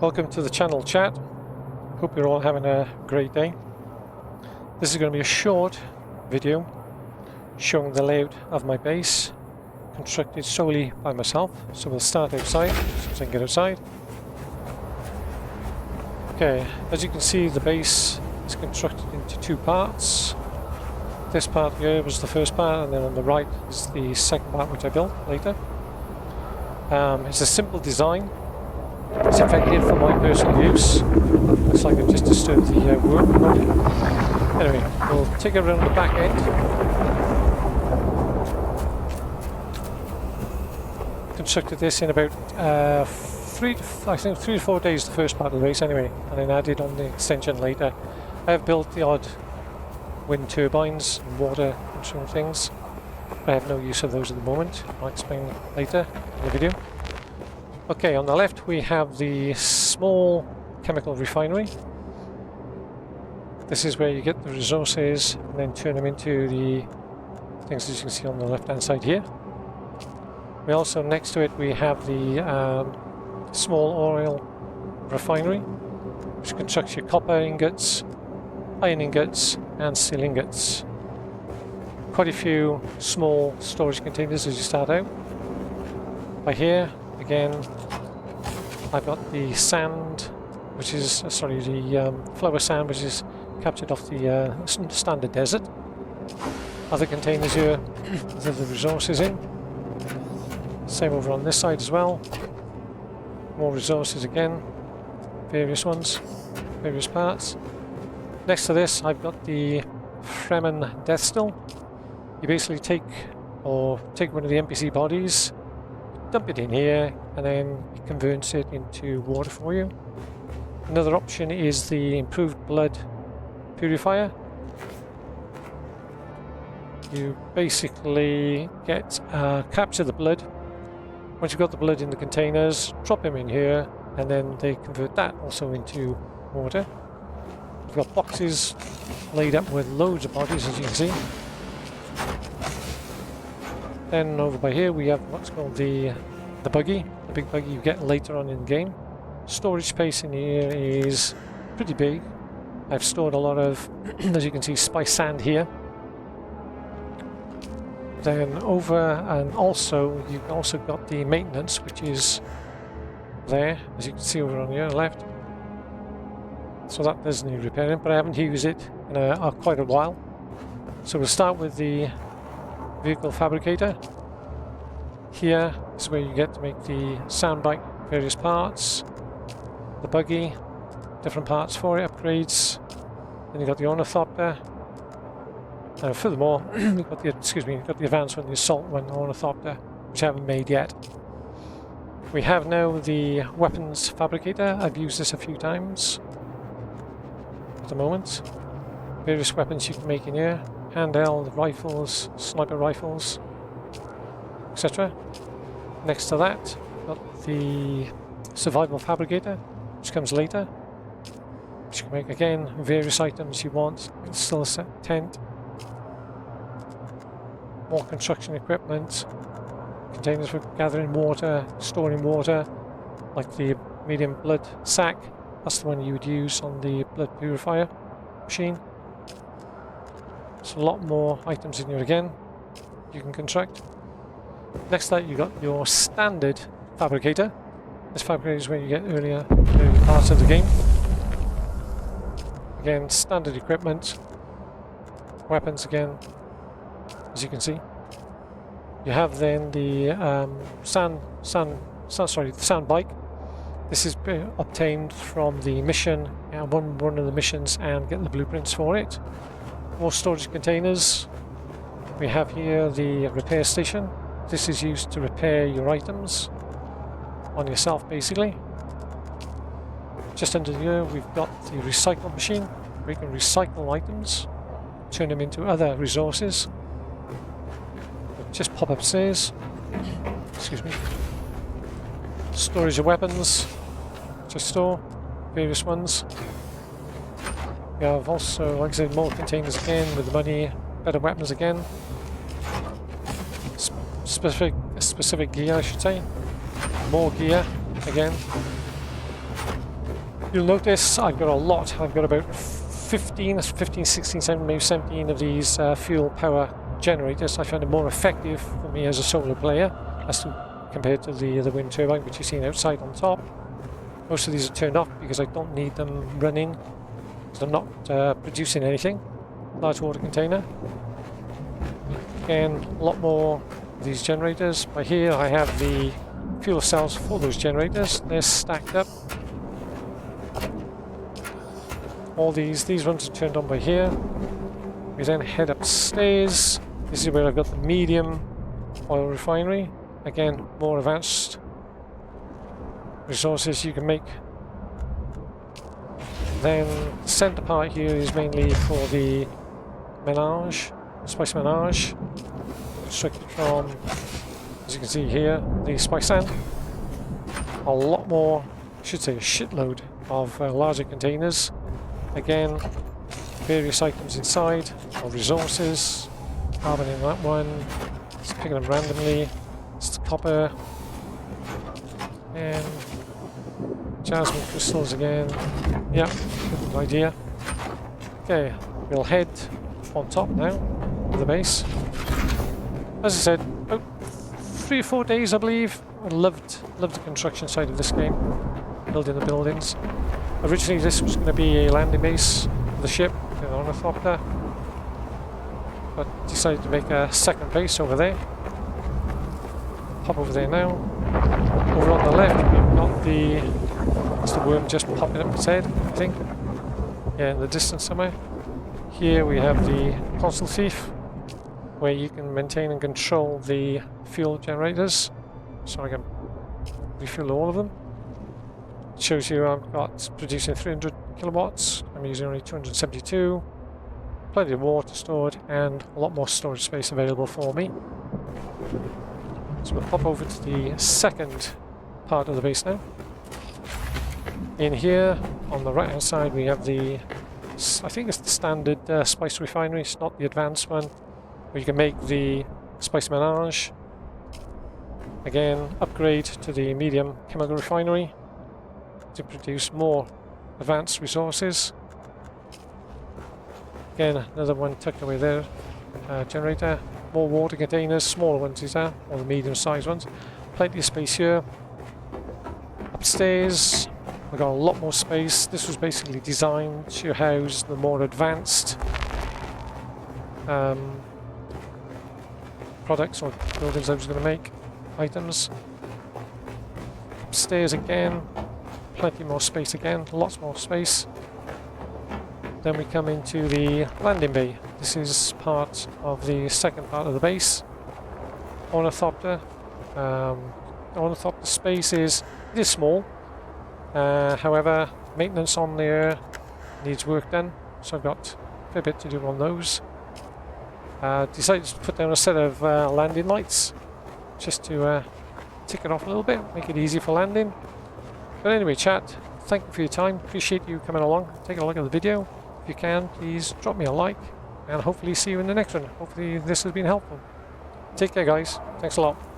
Welcome to the channel, chat. Hope you're all having a great day. This is going to be a short video showing the layout of my base, constructed solely by myself. So we'll start outside, so I can get outside. Okay, as you can see, the base is constructed into two parts. This part here was the first part, and then on the right is the second part, which I built later. It's a simple design. It's effective for my personal use. Looks like I've just disturbed the work. Anyway, we'll take it around the back end. Constructed this in about 3 to 4 days, the first part of the race anyway, and then added on the extension later. I have built the odd wind turbines and water control things, but I have no use of those at the moment. I'll explain later in the video. Okay, on the left we have the small chemical refinery. This is where you get the resources and then turn them into the things that you can see on the left hand side here. We also, next to it, we have the small oil refinery, which constructs your copper ingots, iron ingots and steel ingots. Quite a few small storage containers as you start out. By here, again, I've got the sand, which is, the flower sand, which is captured off the standard desert. Other containers here with the resources in. Same over on this side as well. More resources again, various ones, various parts. Next to this, I've got the Fremen death still. You basically take one of the NPC bodies, dump it in here, and then it converts it into water for you. Another option is the improved blood purifier. You basically capture the blood. Once you've got the blood in the containers, drop them in here, and then they convert that also into water. We've got boxes laid up with loads of bodies, as you can see. Then over by here we have what's called the buggy, the big buggy you get later on in the game. Storage space in here is pretty big. I've stored a lot of, as you can see, spice sand here. Then over, and also you've also got the maintenance, which is there, as you can see over on your left. So that does need repairing, but I haven't used it in quite a while. So we'll start with the vehicle fabricator. Here is where you get to make the sound bike, various parts, the buggy, different parts for it, upgrades. Then you've got the ornithopter. Furthermore, you've got the advanced one, the assault one, ornithopter, which I haven't made yet. We have now the weapons fabricator. I've used this a few times at the moment. Various weapons you can make in here. Handheld rifles, sniper rifles, etc. Next to that, got the survival fabricator, which comes later. Which you can make, again, various items you want. Still a set tent. More construction equipment, containers for gathering water, storing water, like the medium blood sack. That's the one you would use on the blood purifier machine. So a lot more items in here again you can construct. Next to that you got your standard fabricator. This fabricator is where you get earlier parts of the game. Again, standard equipment, weapons again. As you can see, you have then the sound bike. This is obtained from the mission, one of the missions, and get the blueprints for it. More storage containers. We have here the repair station. This is used to repair your items on yourself, basically. Just under here, we've got the recycle machine, where you can recycle items, turn them into other resources. Just pop upstairs. Excuse me. Storage of weapons to store, various ones. We have also, like I said, more containers again with the money, better weapons again. Specific gear, I should say. More gear again. You'll notice I've got a lot. I've got about 16, 17, maybe 17 of these fuel power generators. I find it more effective for me as a solo player as compared to the wind turbine, which you're seeing outside on top. Most of these are turned off because I don't need them running. They're not producing anything. Large water container. Again, a lot more of these generators. By here I have the fuel cells for those generators. They're stacked up. All these ones are turned on by here. We then head upstairs. This is where I've got the medium oil refinery. Again, more advanced resources you can make. Then the center part here is mainly for the menage, spice menage. Strictly from, as you can see here, the spice sand. A lot more, I should say a shitload of larger containers. Again, various items inside, of resources. Carbon in that one. Just picking them randomly. It's the copper. And jasmine crystals again. Yeah, good idea. Okay, we'll head on top now of the base. As I said, about 3 or 4 days I believe. I loved the construction side of this game. Building the buildings. Originally this was going to be a landing base for the ship, the ornithopter. But decided to make a second base over there. Pop over there now. Over on the left we've got it's the worm just popping up its head, I think. Yeah, in the distance somewhere. Here we have the console thief, where you can maintain and control the fuel generators. So I can refuel all of them. It shows you I've got producing 300 kilowatts. I'm using only 272. Plenty of water stored and a lot more storage space available for me. So we'll pop over to the second part of the base now. In here, on the right hand side, we have I think it's the standard spice refinery. It's not the advanced one, where you can make the spice menage. Again, upgrade to the medium chemical refinery to produce more advanced resources. Again, another one tucked away there. Generator. More water containers, smaller ones these are, or the medium sized ones. Plenty of space here. Upstairs, we've got a lot more space. This was basically designed to house the more advanced products or buildings I was going to make, items. Upstairs again, plenty more space again, lots more space. Then we come into the landing bay. This is part of the second part of the base. Ornithopter. Ornithopter space is small. However, maintenance on there needs work done. So I've got a fair bit to do on those. Decided to put down a set of landing lights just to tick it off a little bit, make it easy for landing. But anyway, chat, thank you for your time. Appreciate you coming along, taking a look at the video. If you can, please drop me a like, and hopefully see you in the next one. Hopefully this has been helpful. Take care, guys. Thanks a lot.